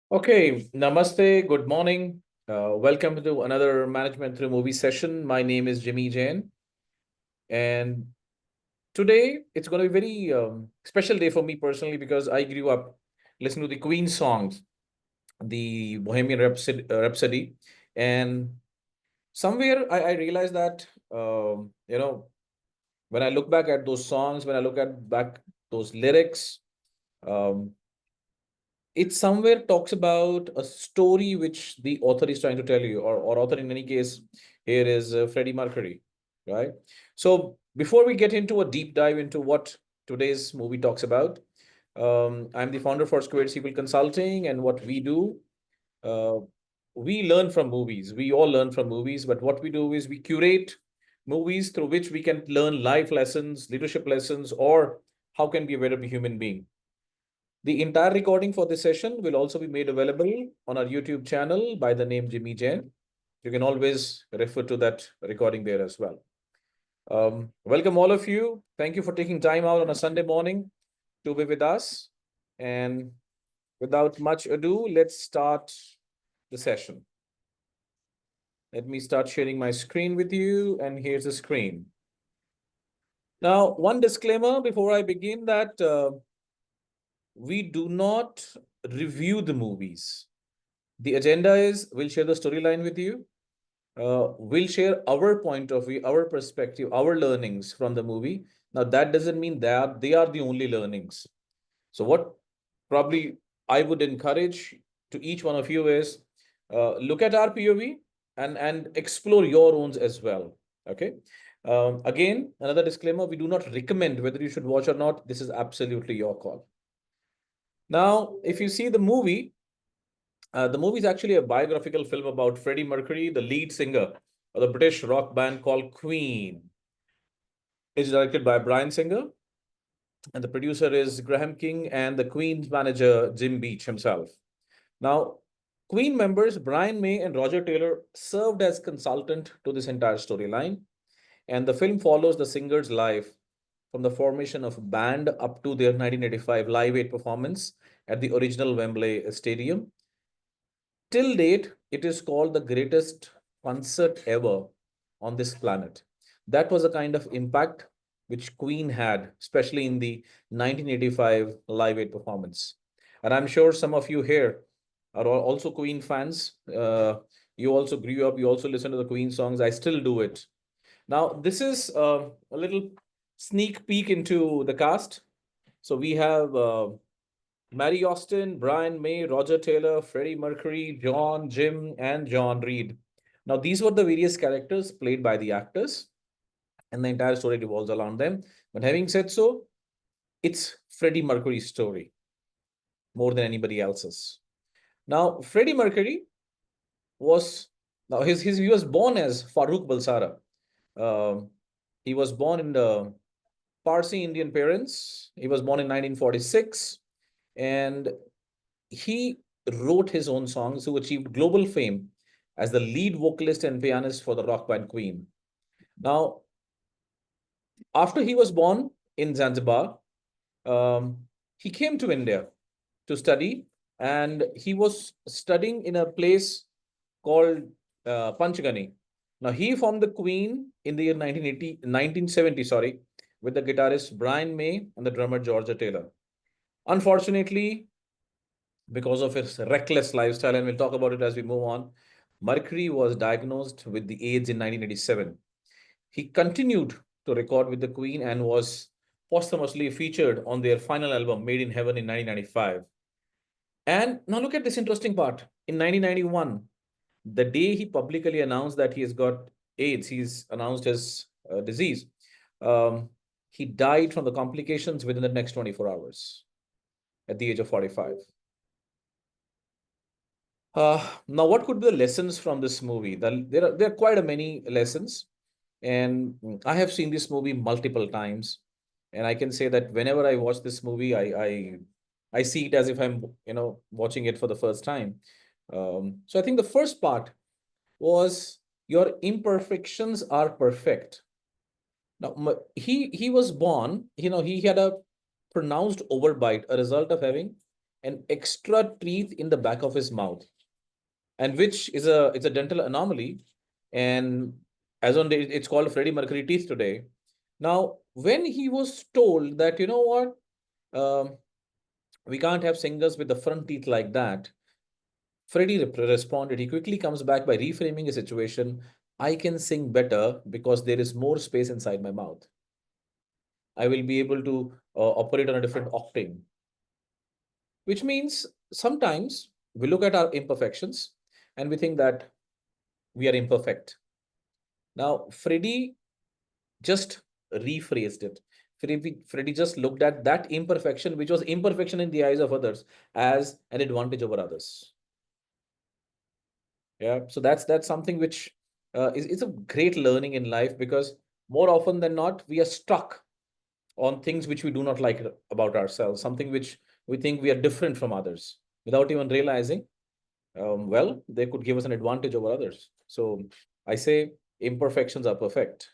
Okay, namaste, good morning. Welcome to another Management Through Movie session. My name is Jimmy Jain, and today it's going to be a very special day for me personally because I grew up listening to the Queen songs, the Bohemian Rhapsody, and somewhere I realized that when I look back at those songs, when I look at back those lyrics, um, it somewhere talks about a story which the author is trying to tell you, or author in any case, here is Freddie Mercury, right? So before we get into a deep dive into what today's movie talks about, I'm the founder for Squared Sequel Consulting, and what we do, uh, we learn from movies. We all learn from movies, but what we do is we curate movies through which we can learn life lessons, leadership lessons, or how can be a better human being. The entire recording for this session will also be made available on our YouTube channel by the name Jimmy Jain. You can always refer to that recording there as well. Welcome, all of you. Thank you for taking time out on a Sunday morning to be with us. And without much ado, let's start the session. Let me start sharing my screen with you. And here's the screen. Now, one disclaimer before I begin that we do not review the movies. The agenda is we'll share the storyline with you. We'll share our point of view, our perspective, our learnings from the movie. Now, that doesn't mean that they are the only learnings. So, what probably I would encourage to each one of you is look at our POV and explore your own as well. Okay. Again, another disclaimer: we do not recommend whether you should watch or not. This is absolutely your call. Now, if you see the movie is actually a biographical film about Freddie Mercury, the lead singer of the British rock band called Queen. It's directed by Brian Singer, and the producer is Graham King, and the Queen's manager, Jim Beach himself. Now, Queen members Brian May and Roger Taylor served as consultant to this entire storyline, and the film follows the singer's life from the formation of a band up to their 1985 Live Aid performance at the original Wembley Stadium. Till date, it is called the greatest concert ever on this planet. That was a kind of impact which Queen had, especially in the 1985 Live Aid performance. And I'm sure some of you here are also Queen fans. You also grew up, you also listen to the Queen songs. I still do it. Now, this is a little sneak peek into the cast. So we have Mary Austin, Brian May, Roger Taylor, Freddie Mercury, John, Jim, and John Reed. Now, these were the various characters played by the actors, and the entire story revolves around them. But having said so, it's Freddie Mercury's story more than anybody else's. Now, Freddie Mercury was now he was born as Farooq Balsara. Um, he was born in the Parsi Indian parents. He was born in 1946, and he wrote his own songs, who achieved global fame as the lead vocalist and pianist for the rock band Queen. Now, after he was born in Zanzibar, um, he came to India to study, and he was studying in a place called Panchgani. Now, he formed the Queen in the year 1970, sorry, with the guitarist Brian May and the drummer Georgia Taylor. Unfortunately, because of his reckless lifestyle, and we'll talk about it as we move on, Mercury was diagnosed with the AIDS in 1987. He continued to record with the Queen and was posthumously featured on their final album, Made in Heaven, in 1995. And now look at this interesting part. In 1991, the day he publicly announced that he has got AIDS, he's announced his disease, um, he died from the complications within the next 24 hours at the age of 45. Now, what could be the lessons from this movie? There are quite a many lessons, and I have seen this movie multiple times, and I can say that whenever I watch this movie, I see it as if I'm watching it for the first time. So I think the first part was your imperfections are perfect. Now he was born, he had a pronounced overbite, a result of having an extra teeth in the back of his mouth, and which is a dental anomaly. And as on date, it's called Freddie Mercury teeth today. Now, when he was told that, you know what, um, we can't have singers with the front teeth like that, Freddie responded. He quickly comes back by reframing a situation. I can sing better because there is more space inside my mouth. I will be able to operate on a different octave, which means sometimes we look at our imperfections and we think that we are imperfect. Now, Freddie just rephrased it. Freddie just looked at that imperfection, which was imperfection in the eyes of others, as an advantage over others. Yeah, so that's something which is a great learning in life, because more often than not, we are stuck on things which we do not like about ourselves, something which we think we are different from others, without even realizing, well, they could give us an advantage over others. So I say imperfections are perfect.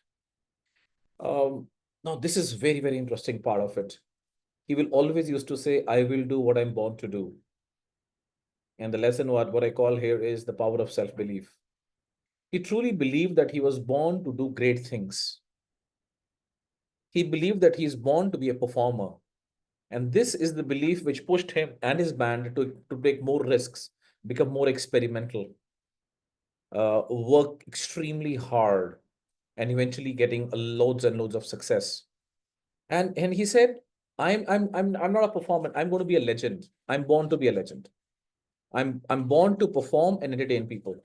Um, Now, this is very, very interesting part of it. He will always used to say, I will do what I'm born to do. And the lesson, what I call here, is the power of self-belief. He truly believed that he was born to do great things. He believed that he is born to be a performer. And this is the belief which pushed him and his band to take more risks, become more experimental, work extremely hard, and eventually getting loads and loads of success. And he said, I'm not a performer. I'm going to be a legend. I'm born to be a legend. I'm born to perform and entertain people.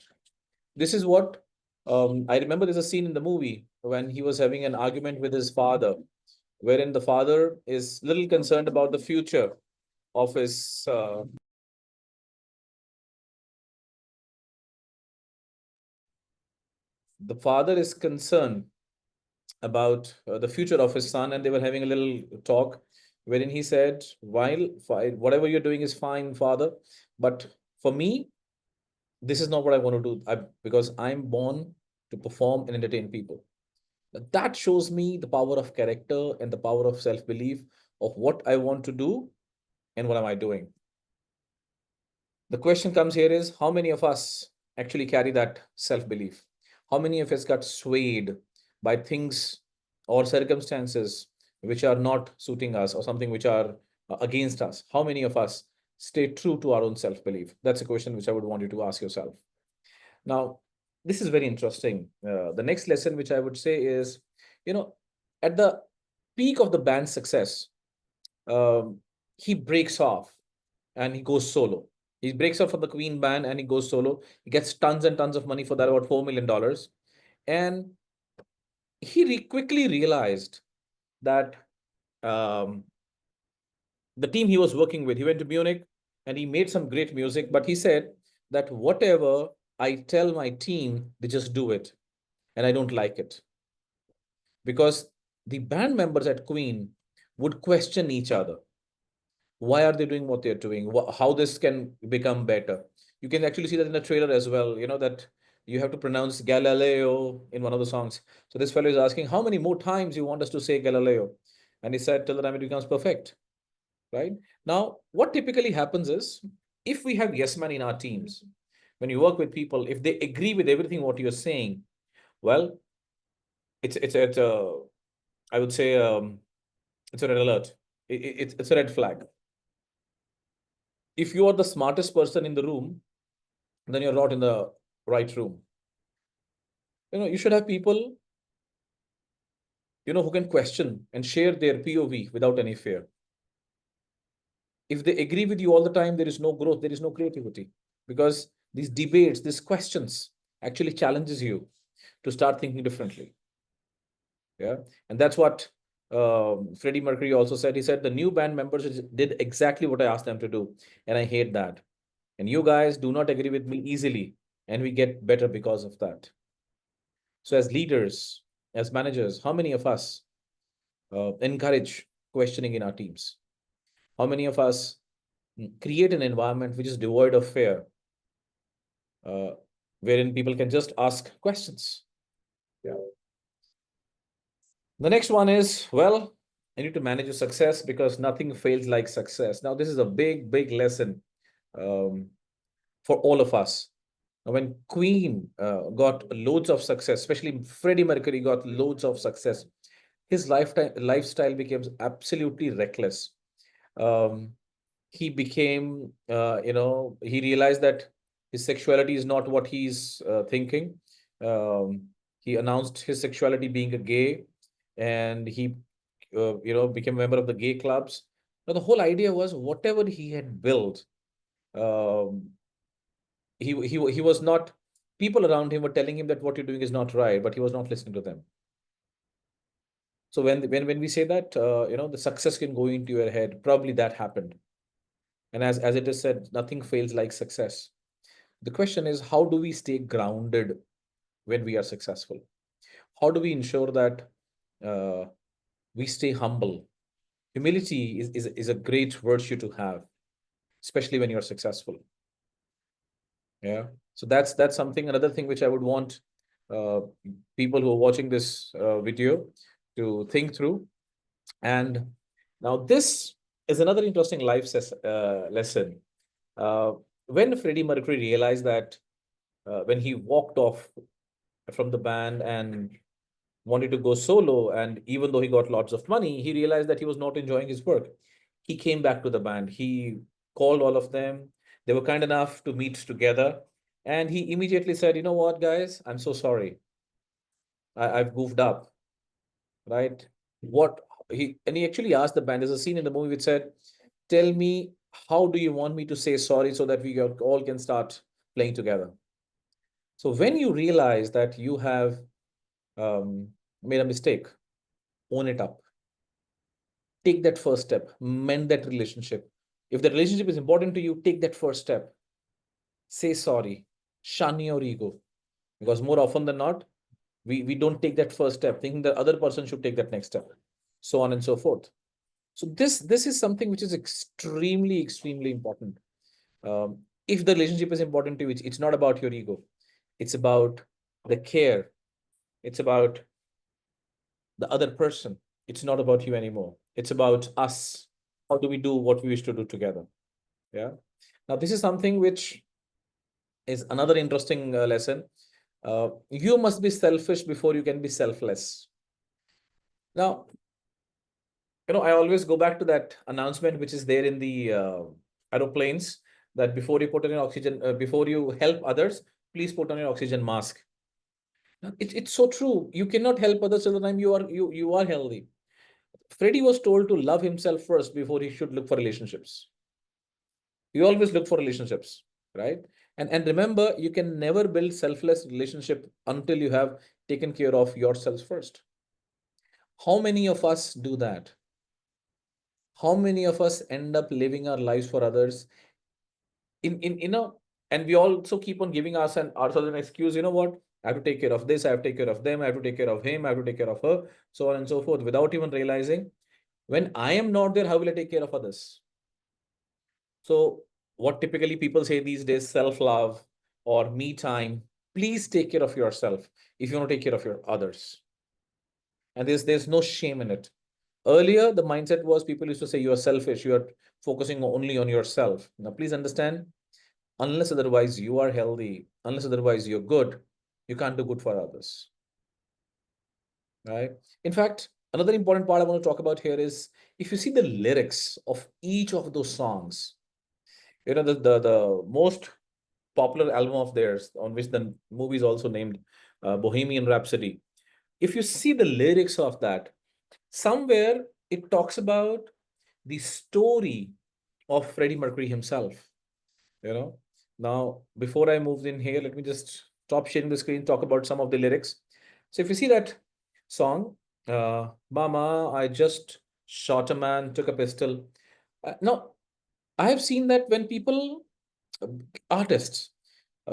This is what I remember. There's a scene in the movie when he was having an argument with his father, wherein the father is little concerned about the future of his. The father is concerned about the future of his son, and they were having a little talk, wherein he said, "While whatever you're doing is fine, father, but for me, this is not what I want to do. Because I'm born to perform and entertain people." That shows me the power of character and the power of self belief of what I want to do and what am I doing. The question comes here is, how many of us actually carry that self belief? How many of us got swayed by things or circumstances which are not suiting us, or something which are against us? How many of us stay true to our own self belief? That's a question which I would want you to ask yourself. Now, this is very interesting. The next lesson which I would say is, you know, at the peak of the band's success, um, he breaks off and he goes solo. He breaks off from the Queen band and he goes solo. He gets tons and tons of money for that, about $4 million. And he quickly realized that um, the team he was working with, he went to Munich and he made some great music, but he said that whatever I tell my team, they just do it. And I don't like it, because the band members at Queen would question each other. Why are they doing what they're doing? How this can become better? You can actually see that in the trailer as well. That you have to pronounce Galileo in one of the songs. So this fellow is asking, how many more times you want us to say Galileo? And he said, till the time it becomes perfect. Right? Now, what typically happens is, if we have yes men in our teams, when you work with people, if they agree with everything what you're saying, well, it's a, I would say, it's a red alert. It's a red flag. If you are the smartest person in the room, then you're not in the right room. You should have people, who can question and share their POV without any fear. If they agree with you all the time, there is no growth, there is no creativity, because these debates, these questions actually challenges you to start thinking differently. Yeah. And that's what Freddie Mercury also said. He said, the new band members did exactly what I asked them to do. And I hate that. And you guys do not agree with me easily. And we get better because of that. So, as leaders, as managers, how many of us encourage questioning in our teams? How many of us create an environment which is devoid of fear, uh, wherein people can just ask questions? Yeah. The next one is, well, you need to manage your success because nothing fails like success. Now, this is a big, big lesson um, for all of us. When Queen got loads of success, especially Freddie Mercury got loads of success, his lifestyle became absolutely reckless. Um, he became, he realized that his sexuality is not what he's thinking. Um, he announced his sexuality being a gay, and he, became a member of the gay clubs. Now, the whole idea was whatever he had built, um, he was not. People around him were telling him that what you're doing is not right, but he was not listening to them. So when we say that, the success can go into your head, probably that happened. And as it is said, nothing fails like success. The question is, how do we stay grounded when we are successful? How do we ensure that uh, we stay humble? Humility is a great virtue to have, especially when you're successful. Yeah. So that's something, another thing which I would want uh, people who are watching this video to think through. And now this is another interesting lesson. Uh, when Freddie Mercury realized that when he walked off from the band and wanted to go solo, and even though he got lots of money, he realized that he was not enjoying his work. He came back to the band. He called all of them. They were kind enough to meet together. And he immediately said, you know what, guys, I'm so sorry. I've goofed up, right? What he actually asked the band, there's a scene in the movie which said, tell me, how do you want me to say sorry so that we all can start playing together? So when you realize that you have made a mistake, own it up. Take that first step, mend that relationship. If the relationship is important to you, take that first step. Say sorry, shun your ego. Because more often than not, we don't take that first step, thinking the other person should take that next step, so on and so forth. So this is something which is extremely, extremely important. If the relationship is important to you, it's not about your ego. It's about the care. It's about the other person. It's not about you anymore. It's about us. How do we do what we wish to do together? Yeah. Now, this is something which is another interesting lesson. You must be selfish before you can be selfless. Now, I always go back to that announcement which is there in the aeroplanes, that before you put on your oxygen, before you help others, please put on your oxygen mask. Now, it's so true. You cannot help others till the time you are healthy. Freddie was told to love himself first before he should look for relationships. You always look for relationships, right? And remember, you can never build selfless relationship until you have taken care of yourself first. How many of us do that? How many of us end up living our lives for others in and we also keep on giving ourselves an excuse, you know what, I have to take care of this, I have to take care of them, I have to take care of him, I have to take care of her, so on and so forth, without even realizing, when I am not there, how will I take care of others? So what typically people say these days, self-love or me time. Please take care of yourself if you want to take care of your others. And there's no shame in it. Earlier, the mindset was people used to say you are selfish, you are focusing only on yourself. Now, please understand, unless otherwise you are healthy, unless otherwise you're good, you can't do good for others. Right? In fact, another important part I want to talk about here is if you see the lyrics of each of those songs, the most popular album of theirs, on which the movie is also named Bohemian Rhapsody. If you see the lyrics of that, somewhere it talks about the story of Freddie Mercury himself. You know, now before I moved in here, let me just stop sharing the screen, talk about some of the lyrics. So if you see that song, Mama, I just shot a man, took a pistol. Now, I have seen that when people, uh, artists,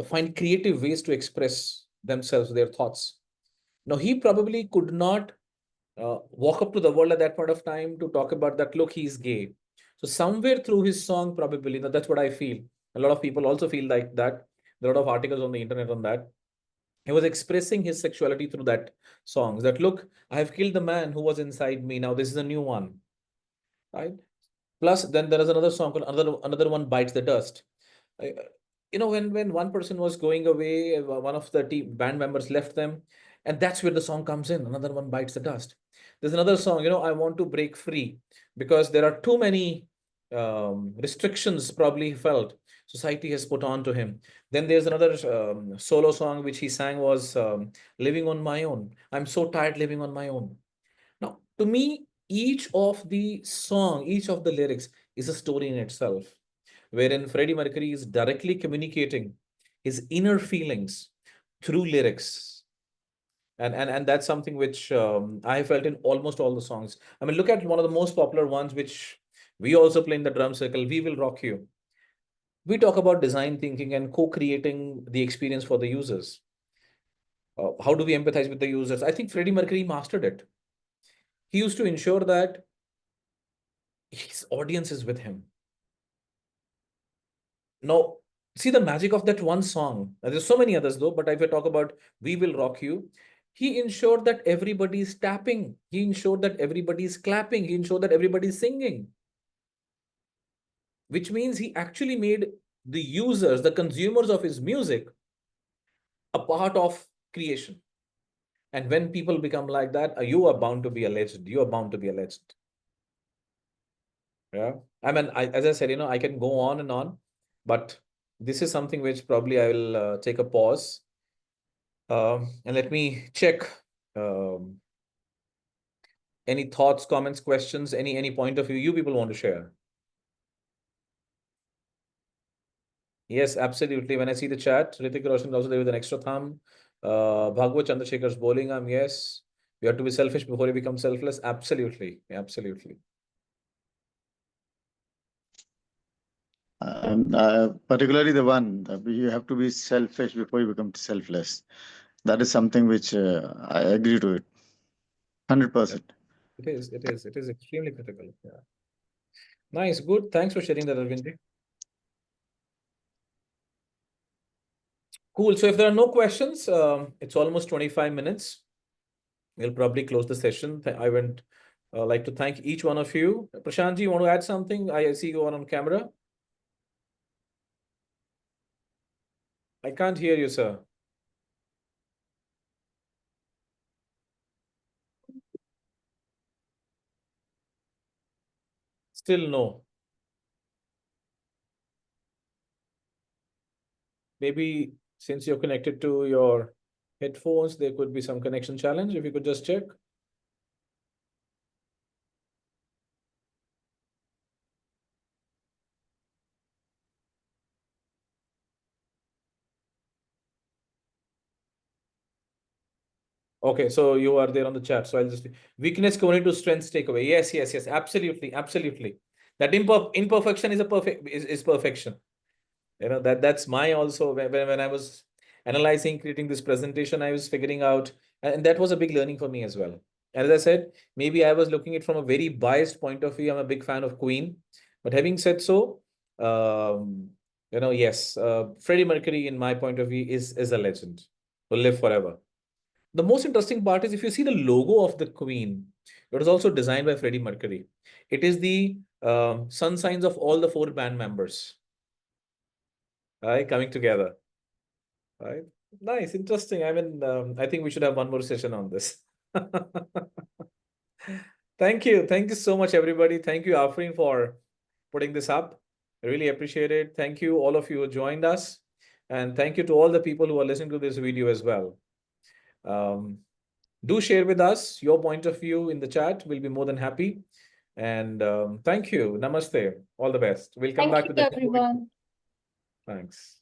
find creative ways to express themselves, their thoughts. Now, he probably could not walk up to the world at that point of time to talk about that, look, he's gay. So, somewhere through his song, probably, now that's what I feel. A lot of people also feel like that. There are a lot of articles on the internet on that. He was expressing his sexuality through that songs. That look, I have killed the man who was inside me. Now this is a new one, right? Plus, then there is another song called another one bites the dust. I- when one person was going away, one of the team band members left them, and that's where the song comes in. Another one bites the dust. There's another song, I want to break free because there are too many restrictions. Probably he felt society has put on to him. Then there's another solo song which he sang was "Living on My Own." I'm so tired living on my own. Now, to me, each of the lyrics is a story in itself, wherein Freddie Mercury is directly communicating his inner feelings through lyrics. And that's something which I felt in almost all the songs. I mean, look at one of the most popular ones, which we also play in the drum circle, We Will Rock You. We talk about design thinking and co-creating the experience for the users. How do we empathize with the users? I think Freddie Mercury mastered it. He used to ensure that his audience is with him. Now, see the magic of that one song. There's so many others though, but if I talk about We Will Rock You, he ensured that everybody is tapping. He ensured that everybody is clapping. He ensured that everybody is singing, which means he actually made the users, the consumers of his music, a part of creation. And when people become like that, you are bound to be a legend. You are bound to be a legend. Yeah. I mean, as I said, I can go on and on, but this is something which probably I will take a pause. And let me check um, any thoughts, comments, questions, any point of view you people want to share. Yes, absolutely. When I see the chat, Ritik Roshan is also there with an extra thumb. Bhagwat Chandrasekhar's bowling yes. You have to be selfish before you become selfless. Absolutely. Absolutely. Particularly the one that you have to be selfish before you become selfless. That is something which I agree to it, Yeah, 100%. it is. It is. It is extremely critical. Yeah. Nice. Good. Thanks for sharing that, Arvindji. Cool. So if there are no questions, it's almost 25 minutes. We'll probably close the session. I would like to thank each one of you. Prashant, you want to add something? I see you on camera. I can't hear you, sir. Still no. Maybe since you're connected to your headphones, there could be some connection challenge. If you could just check. Okay, so you are there on the chat. So I'll just weakness coming to strengths takeaway. Yes, yes, yes. Absolutely, absolutely. That imperfection is a is perfection. That's my also when I was analyzing, creating this presentation, I was figuring out, and that was a big learning for me as well. And as I said, maybe I was looking at it from a very biased point of view. I'm a big fan of Queen, but having said so, yes, Freddie Mercury, in my point of view, is a legend. Will live forever. The most interesting part is if you see the logo of the Queen, it was also designed by Freddie Mercury. It is the sun signs of all the four band members, right, coming together. Right. Nice, interesting. I mean, I think we should have one more session on this. Thank you. Thank you so much, everybody. Thank you, Afrin, for putting this up. I really appreciate it. Thank you, all of you who joined us. And thank you to all the people who are listening to this video as well. Um, do share with us your point of view in the chat. We'll be more than happy. And thank you. Namaste. All the best. We'll come Thank back you, with a new video. everyone. Thanks.